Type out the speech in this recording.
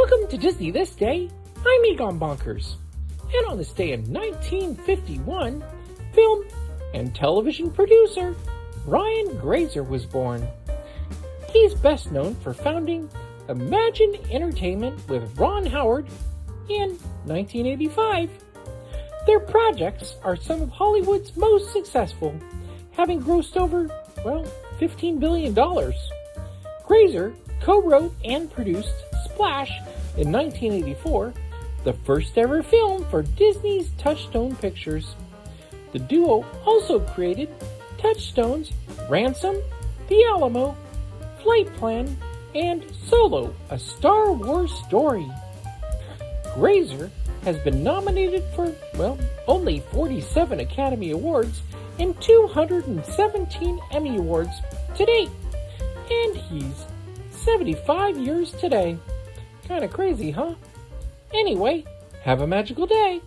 Welcome to Disney This Day. I'm Egon Bonkers. And on this day in 1951, film and television producer Brian Grazer was born. He's best known for founding Imagine Entertainment with Ron Howard in 1985. Their projects are some of Hollywood's most successful, having grossed over, $15 billion. Grazer co-wrote and produced Splash in 1984, the first ever film for Disney's Touchstone Pictures. The duo also created Touchstone's Ransom, The Alamo, Flight Plan, and Solo, a Star Wars Story. Grazer has been nominated for, only 47 Academy Awards and 217 Emmy Awards to date. And he's 75 years today. Kinda crazy, huh? Anyway, have a magical day.